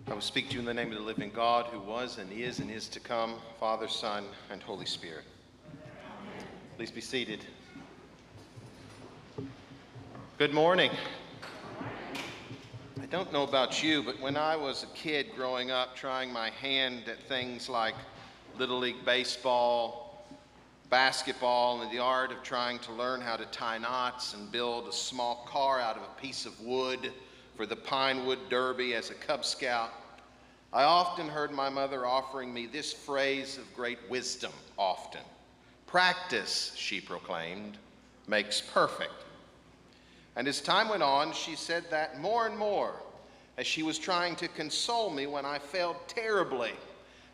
I will speak to you in the name of the living God, who was and is to come, Father, Son, and Holy Spirit. Please be seated. Good morning. I don't know about you, but when I was a kid growing up, trying my hand at things like Little League baseball, basketball, and the art of trying to learn how to tie knots and build a small car out of a piece of wood for the Pine Wood Derby as a Cub Scout, I often heard my mother offering me this phrase of great wisdom often. Practice, she proclaimed, makes perfect. And as time went on, she said that more and more as she was trying to console me when I failed terribly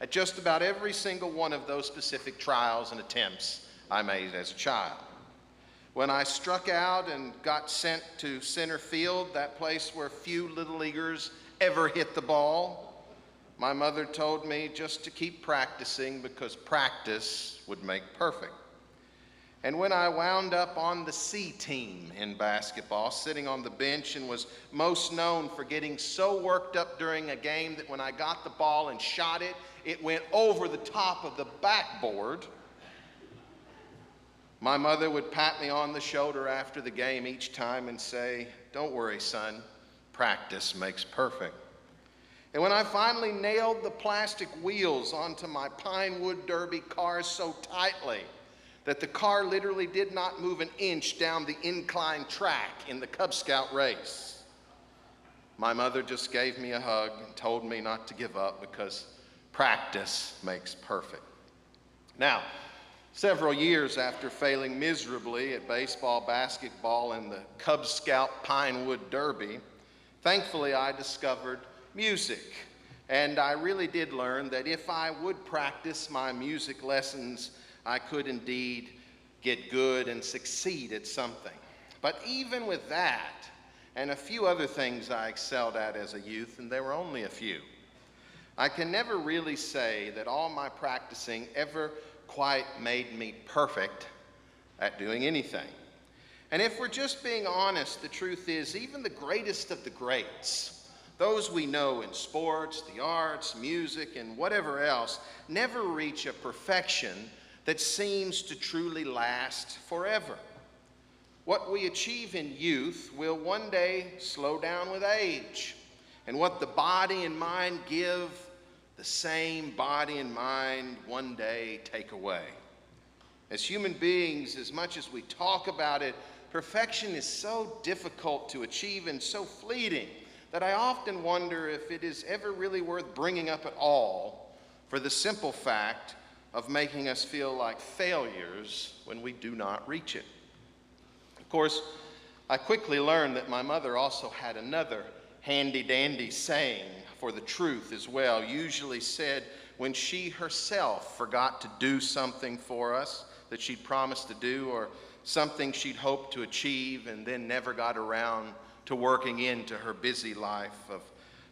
at just about every single one of those specific trials and attempts I made as a child. When I struck out and got sent to center field, that place where few little leaguers ever hit the ball, my mother told me just to keep practicing because practice would make perfect. And when I wound up on the C team in basketball, sitting on the bench, and was most known for getting so worked up during a game that when I got the ball and shot it, it went over the top of the backboard, my mother would pat me on the shoulder after the game each time and say, "Don't worry, son, practice makes perfect." And when I finally nailed the plastic wheels onto my Pine Wood Derby car so tightly that the car literally did not move an inch down the inclined track in the Cub Scout race, my mother just gave me a hug and told me not to give up because practice makes perfect. Now, several years after failing miserably at baseball, basketball, and the Cub Scout Pine Wood Derby, thankfully I discovered music. And I really did learn that if I would practice my music lessons, I could indeed get good and succeed at something. But even with that, and a few other things I excelled at as a youth, and there were only a few, I can never really say that all my practicing ever quite made me perfect at doing anything. And if we're just being honest, the truth is even the greatest of the greats, those we know in sports, the arts, music, and whatever else, never reach a perfection that seems to truly last forever. What we achieve in youth will one day slow down with age, and what the body and mind give, the same body and mind one day take away. As human beings, as much as we talk about it, perfection is so difficult to achieve and so fleeting that I often wonder if it is ever really worth bringing up at all, for the simple fact of making us feel like failures when we do not reach it. Of course, I quickly learned that my mother also had another handy-dandy saying for the truth as well, usually said when she herself forgot to do something for us that she'd promised to do, or something she'd hoped to achieve and then never got around to working into her busy life of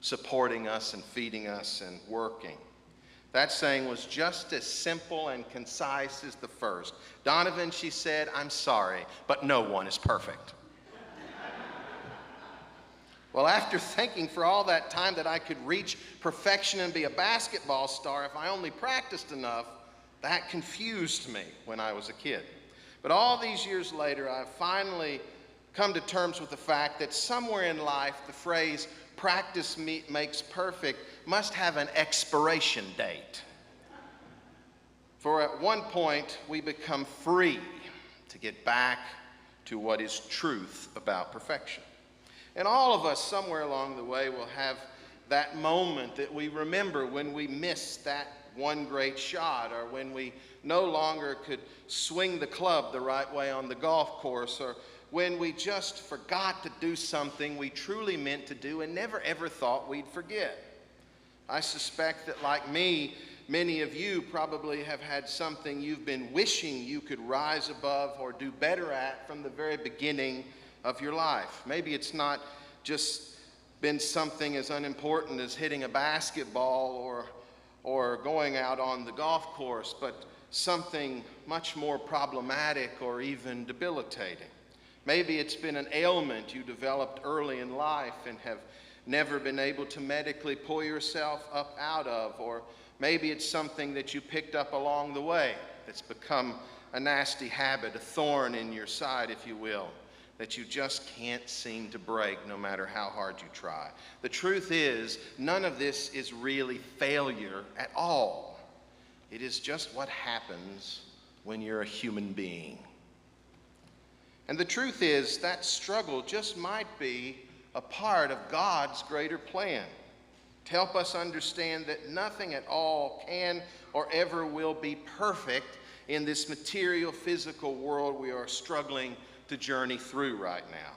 supporting us and feeding us and working. That saying was just as simple and concise as the first. "Donavan," she said, "I'm sorry, but no one is perfect." Well, after thinking for all that time that I could reach perfection and be a basketball star if I only practiced enough, that confused me when I was a kid. But all these years later, I've finally come to terms with the fact that somewhere in life, the phrase "practice makes perfect" must have an expiration date. For at one point, we become free to get back to what is truth about perfection. And all of us, somewhere along the way, will have that moment that we remember when we missed that one great shot, or when we no longer could swing the club the right way on the golf course, or when we just forgot to do something we truly meant to do and never ever thought we'd forget. I suspect that, like me, many of you probably have had something you've been wishing you could rise above or do better at from the very beginning of your life. Maybe it's not just been something as unimportant as hitting a basketball or going out on the golf course, but something much more problematic or even debilitating. Maybe it's been an ailment you developed early in life and have never been able to medically pull yourself up out of, or maybe it's something that you picked up along the way that's become a nasty habit, a thorn in your side, if you will, that you just can't seem to break no matter how hard you try. The truth is, none of this is really failure at all. It is just what happens when you're a human being. And the truth is, that struggle just might be a part of God's greater plan to help us understand that nothing at all can or ever will be perfect in this material, physical world we are struggling to journey through right now.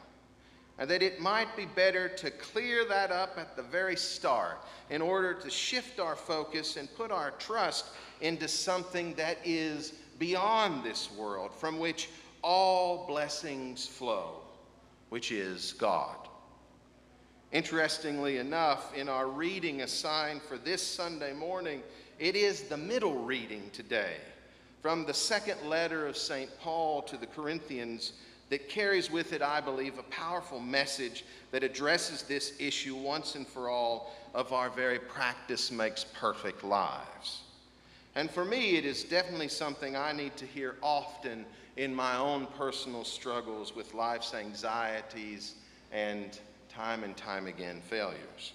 And that it might be better to clear that up at the very start in order to shift our focus and put our trust into something that is beyond this world, from which all blessings flow, which is God. Interestingly enough, in our reading assigned for this Sunday morning, it is the middle reading today from the second letter of St. Paul to the Corinthians that carries with it, I believe, a powerful message that addresses this issue once and for all of our very practice makes perfect lives. And for me, it is definitely something I need to hear often in my own personal struggles with life's anxieties and time again failures.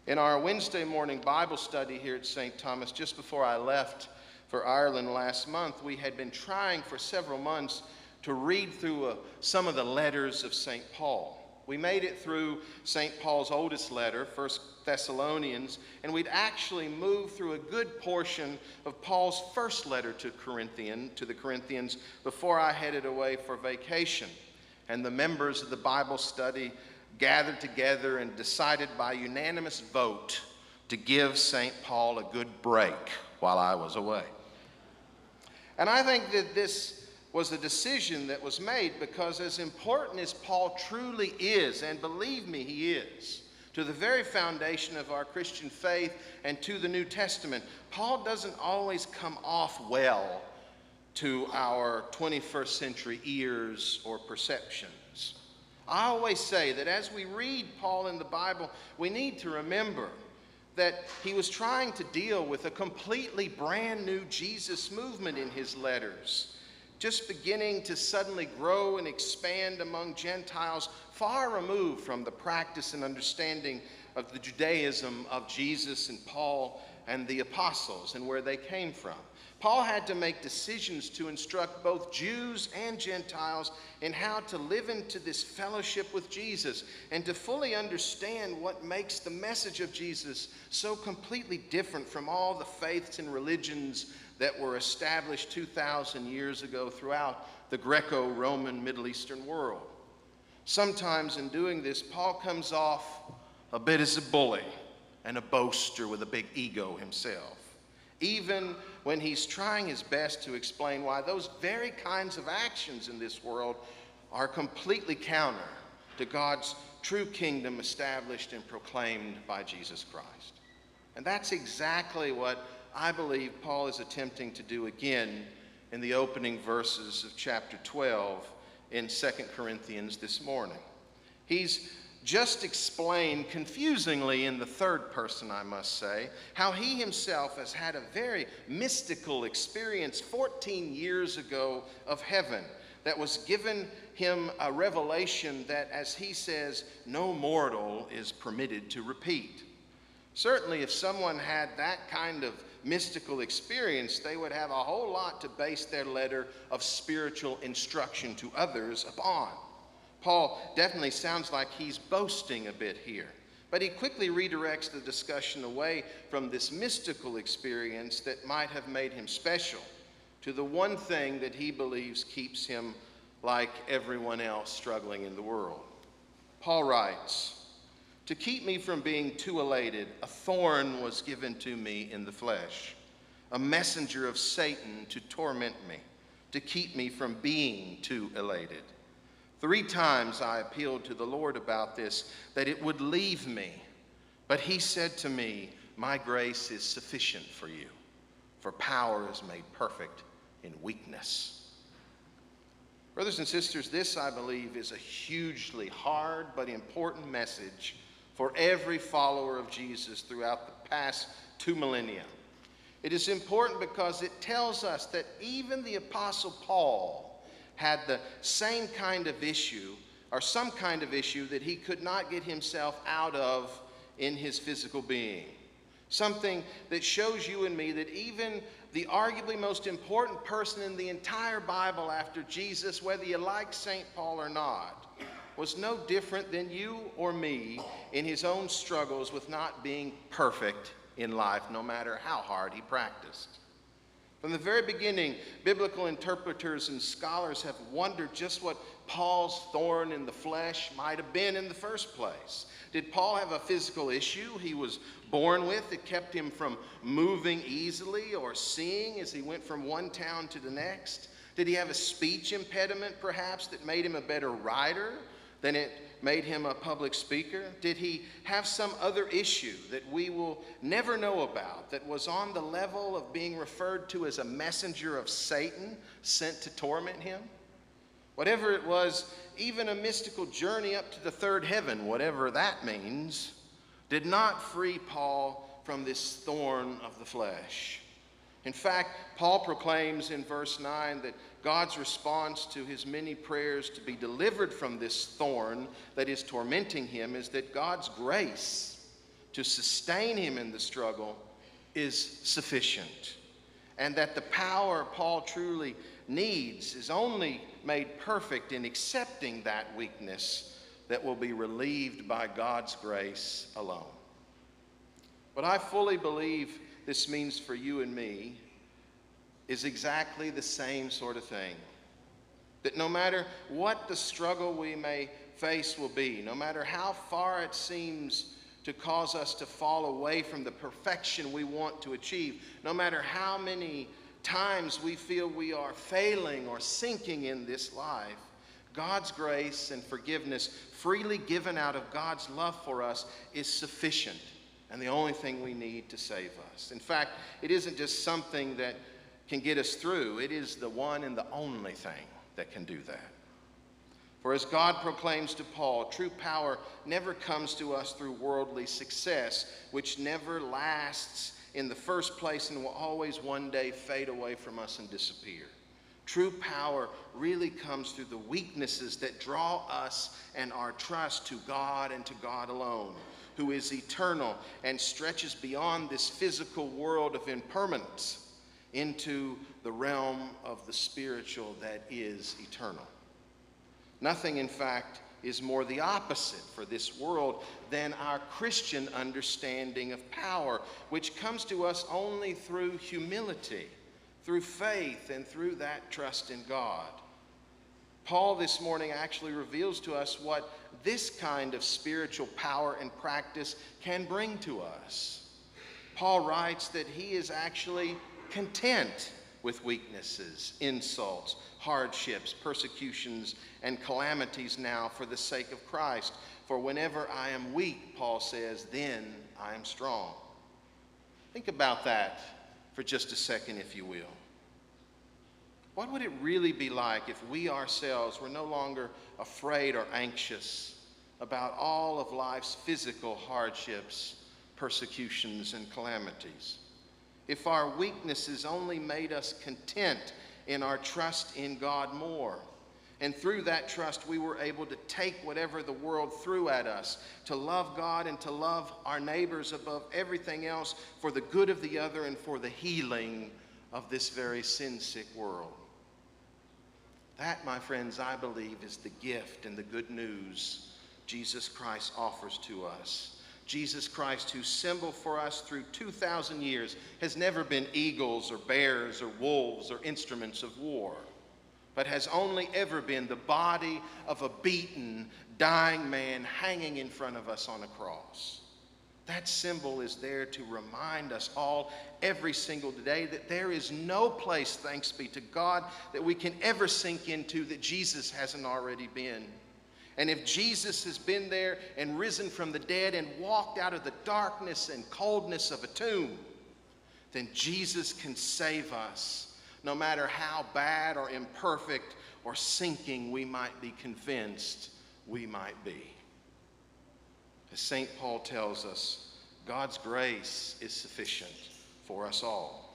In our Wednesday morning Bible study here at St. Thomas, just before I left for Ireland last month, we had been trying for several months to read through some of the letters of St. Paul. We made it through St. Paul's oldest letter, 1 Thessalonians, and we'd actually moved through a good portion of Paul's first letter to the Corinthians before I headed away for vacation. And the members of the Bible study gathered together and decided by unanimous vote to give St. Paul a good break while I was away. And I think that this was a decision that was made because, as important as Paul truly is, and believe me, he is, to the very foundation of our Christian faith and to the New Testament, Paul doesn't always come off well to our 21st century ears or perceptions. I always say that as we read Paul in the Bible, we need to remember that he was trying to deal with a completely brand new Jesus movement in his letters, just beginning to suddenly grow and expand among Gentiles far removed from the practice and understanding of the Judaism of Jesus and Paul and the apostles and where they came from. Paul had to make decisions to instruct both Jews and Gentiles in how to live into this fellowship with Jesus and to fully understand what makes the message of Jesus so completely different from all the faiths and religions that were established 2,000 years ago throughout the Greco-Roman Middle Eastern world. Sometimes in doing this, Paul comes off a bit as a bully and a boaster with a big ego himself, even when he's trying his best to explain why those very kinds of actions in this world are completely counter to God's true kingdom established and proclaimed by Jesus Christ. And that's exactly what I believe Paul is attempting to do again in the opening verses of chapter 12 in 2 Corinthians this morning. He's just explained confusingly in the third person, I must say, how he himself has had a very mystical experience 14 years ago of heaven that was given him a revelation that, as he says, no mortal is permitted to repeat. Certainly, if someone had that kind of mystical experience, they would have a whole lot to base their letter of spiritual instruction to others upon. Paul definitely sounds like he's boasting a bit here, but he quickly redirects the discussion away from this mystical experience that might have made him special to the one thing that he believes keeps him like everyone else struggling in the world. Paul writes, "To keep me from being too elated, a thorn was given to me in the flesh, a messenger of Satan to torment me, to keep me from being too elated. 3 times I appealed to the Lord about this, that it would leave me. But he said to me, 'My grace is sufficient for you, for power is made perfect in weakness.'" Brothers and sisters, this, I believe, is a hugely hard but important message for every follower of Jesus throughout the past 2 millennia. It is important because it tells us that even the Apostle Paul had the same kind of issue, or some kind of issue, that he could not get himself out of in his physical being. Something that shows you and me that even the arguably most important person in the entire Bible after Jesus, whether you like St. Paul or not, was no different than you or me in his own struggles with not being perfect in life, no matter how hard he practiced. From the very beginning, biblical interpreters and scholars have wondered just what Paul's thorn in the flesh might have been in the first place. Did Paul have a physical issue he was born with that kept him from moving easily or seeing as he went from one town to the next? Did he have a speech impediment, perhaps, that made him a better writer than it made him a public speaker? Did he have some other issue that we will never know about that was on the level of being referred to as a messenger of Satan sent to torment him? Whatever it was, even a mystical journey up to the third heaven, whatever that means, did not free Paul from this thorn of the flesh. In fact, Paul proclaims in verse 9 that God's response to his many prayers to be delivered from this thorn that is tormenting him is that God's grace to sustain him in the struggle is sufficient, and that the power Paul truly needs is only made perfect in accepting that weakness that will be relieved by God's grace alone. What I fully believe this means for you and me is exactly the same sort of thing. That no matter what the struggle we may face will be, no matter how far it seems to cause us to fall away from the perfection we want to achieve, no matter how many times we feel we are failing or sinking in this life, God's grace and forgiveness freely given out of God's love for us is sufficient and the only thing we need to save us. In fact, it isn't just something that can get us through. It is the one and the only thing that can do that. For as God proclaims to Paul, true power never comes to us through worldly success, which never lasts in the first place and will always one day fade away from us and disappear. True power really comes through the weaknesses that draw us and our trust to God and to God alone, who is eternal and stretches beyond this physical world of impermanence into the realm of the spiritual that is eternal. Nothing, in fact, is more the opposite for this world than our Christian understanding of power, which comes to us only through humility, through faith, and through that trust in God. Paul this morning actually reveals to us what this kind of spiritual power and practice can bring to us. Paul writes that he is actually content with weaknesses, insults, hardships, persecutions, and calamities now for the sake of Christ. For whenever I am weak, Paul says, then I am strong. Think about that for just a second, if you will. What would it really be like if we ourselves were no longer afraid or anxious about all of life's physical hardships, persecutions, and calamities? If our weaknesses only made us content in our trust in God more, and through that trust we were able to take whatever the world threw at us, to love God and to love our neighbors above everything else for the good of the other and for the healing of this very sin-sick world. That, my friends, I believe is the gift and the good news Jesus Christ offers to us. Jesus Christ, whose symbol for us through 2,000 years has never been eagles or bears or wolves or instruments of war, but has only ever been the body of a beaten, dying man hanging in front of us on a cross. That symbol is there to remind us all every single day that there is no place, thanks be to God, that we can ever sink into that Jesus hasn't already been. And if Jesus has been there and risen from the dead and walked out of the darkness and coldness of a tomb, then Jesus can save us, no matter how bad or imperfect or sinking we might be convinced we might be. As St. Paul tells us, God's grace is sufficient for us all.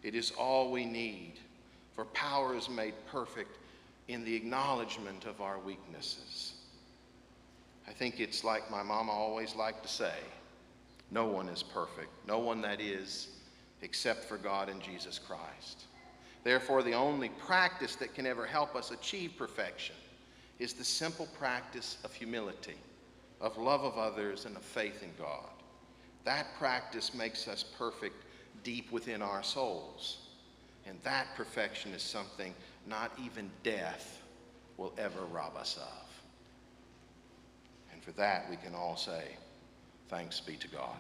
It is all we need, for power is made perfect in the acknowledgement of our weaknesses. I think it's like my mama always liked to say, no one is perfect, no one that is, except for God and Jesus Christ. Therefore, the only practice that can ever help us achieve perfection is the simple practice of humility, of love of others, and of faith in God. That practice makes us perfect deep within our souls. And that perfection is something not even death will ever rob us of. And for that, we can all say, thanks be to God.